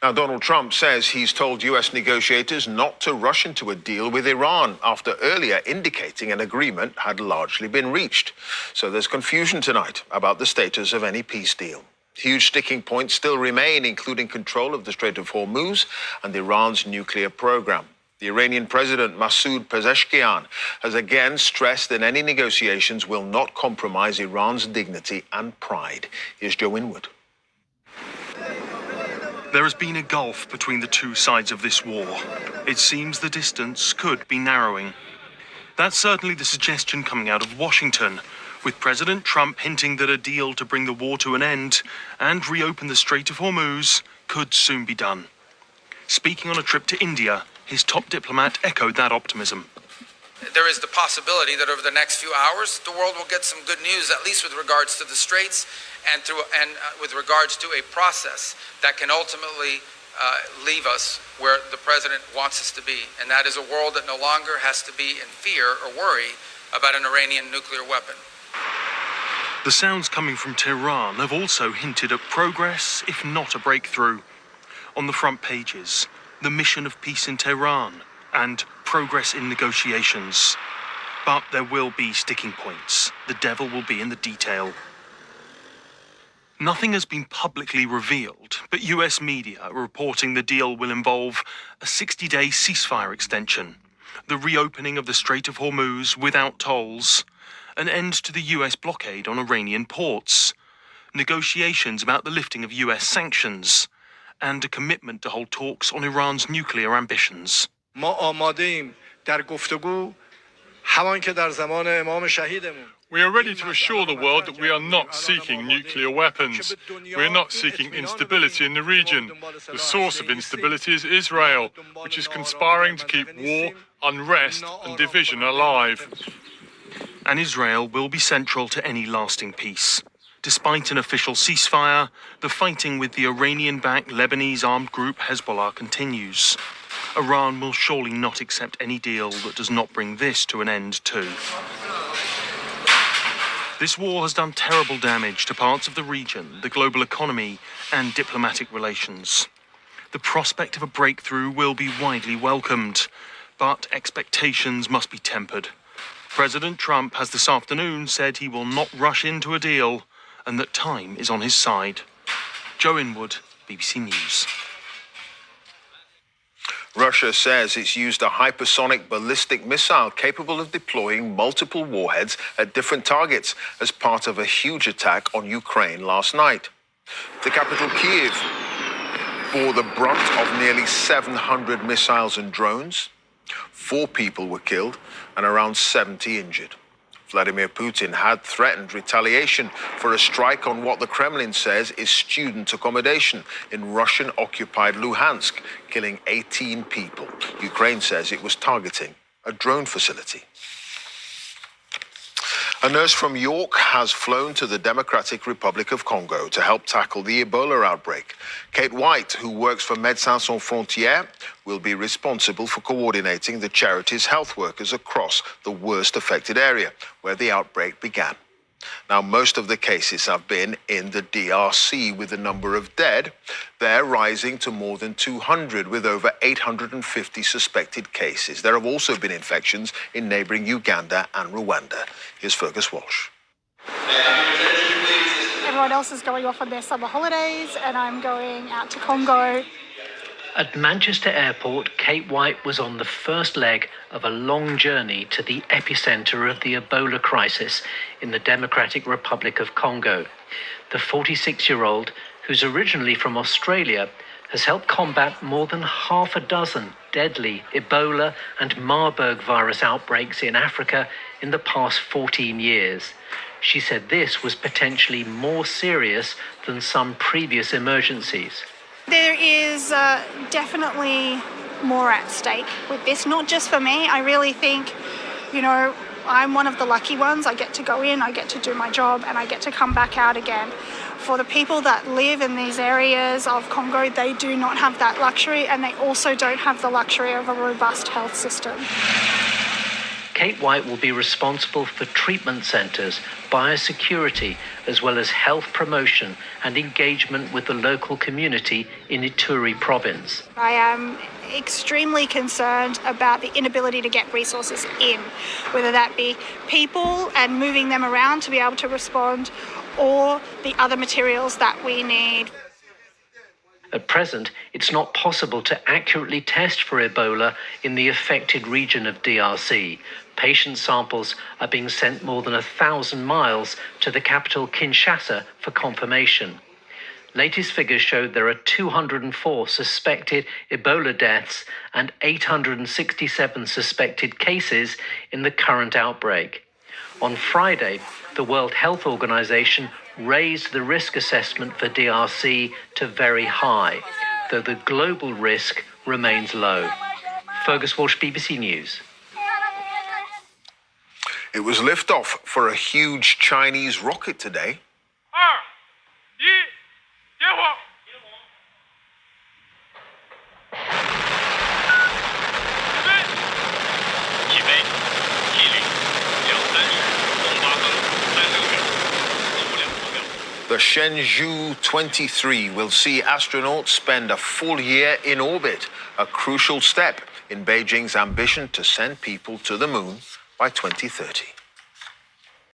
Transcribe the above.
Now, Donald Trump says he's told U.S. negotiators not to rush into a deal with Iran after earlier indicating an agreement had largely been reached. So there's confusion tonight about the status of any peace deal. Huge sticking points still remain, including control of the Strait of Hormuz and Iran's nuclear program. The Iranian president, Masoud Pezeshkian, has again stressed that any negotiations will not compromise Iran's dignity and pride. Here's Joe Winwood. There has been a gulf between the two sides of this war. It seems the distance could be narrowing. That's certainly the suggestion coming out of Washington, with President Trump hinting that a deal to bring the war to an end and reopen the Strait of Hormuz could soon be done. Speaking on a trip to India, his top diplomat echoed that optimism. There is the possibility that over the next few hours, the world will get some good news, at least with regards to the Straits and with regards to a process that can ultimately leave us where the president wants us to be. And that is a world that no longer has to be in fear or worry about an Iranian nuclear weapon. The sounds coming from Tehran have also hinted at progress, if not a breakthrough. On the front pages, the mission of peace in Tehran and progress in negotiations. But there will be sticking points. The devil will be in the detail. Nothing has been publicly revealed, but US media are reporting the deal will involve a 60-day ceasefire extension, the reopening of the Strait of Hormuz without tolls, an end to the US blockade on Iranian ports, negotiations about the lifting of US sanctions, and a commitment to hold talks on Iran's nuclear ambitions. We are ready to assure the world that we are not seeking nuclear weapons. We are not seeking instability in the region. The source of instability is Israel, which is conspiring to keep war, unrest, and division alive. And Israel will be central to any lasting peace. Despite an official ceasefire, the fighting with the Iranian-backed Lebanese armed group Hezbollah continues. Iran will surely not accept any deal that does not bring this to an end too. This war has done terrible damage to parts of the region, the global economy, and diplomatic relations. The prospect of a breakthrough will be widely welcomed, but expectations must be tempered. President Trump has this afternoon said he will not rush into a deal and that time is on his side. Joe Inwood, BBC News. Russia says it's used a hypersonic ballistic missile capable of deploying multiple warheads at different targets as part of a huge attack on Ukraine last night. The capital, Kyiv, bore the brunt of nearly 700 missiles and drones. 4 people were killed and around 70 injured. Vladimir Putin had threatened retaliation for a strike on what the Kremlin says is student accommodation in Russian-occupied Luhansk, killing 18 people. Ukraine says it was targeting a drone facility. A nurse from York has flown to the Democratic Republic of Congo to help tackle the Ebola outbreak. Kate White, who works for Médecins Sans Frontières, will be responsible for coordinating the charity's health workers across the worst affected area where the outbreak began. Now, most of the cases have been in the DRC, with the number of dead there rising to more than 200, with over 850 suspected cases. There have also been infections in neighboring Uganda and Rwanda. Here's Fergus Walsh. Everyone else is going off on their summer holidays, and I'm going out to Congo. At Manchester Airport, Kate White was on the first leg of a long journey to the epicenter of the Ebola crisis in the Democratic Republic of Congo. The 46-year-old, who's originally from Australia, has helped combat more than half a dozen deadly Ebola and Marburg virus outbreaks in Africa in the past 14 years. She said this was potentially more serious than some previous emergencies. There is definitely more at stake with this, not just for me. I really think, I'm one of the lucky ones. I get to go in, I get to do my job, and I get to come back out again. For the people that live in these areas of Congo, they do not have that luxury, and they also don't have the luxury of a robust health system. Kate White will be responsible for treatment centres, biosecurity, as well as health promotion and engagement with the local community in Ituri province. I am extremely concerned about the inability to get resources in, whether that be people and moving them around to be able to respond, or the other materials that we need. At present, it's not possible to accurately test for Ebola in the affected region of DRC. Patient samples are being sent more than 1,000 miles to the capital Kinshasa for confirmation. Latest figures show there are 204 suspected Ebola deaths and 867 suspected cases in the current outbreak. On Friday, the World Health Organization raised the risk assessment for DRC to very high, though the global risk remains low. Fergus Walsh, BBC News. It was liftoff for a huge Chinese rocket today. The Shenzhou 23 will see astronauts spend a full year in orbit, a crucial step in Beijing's ambition to send people to the moon by 2030.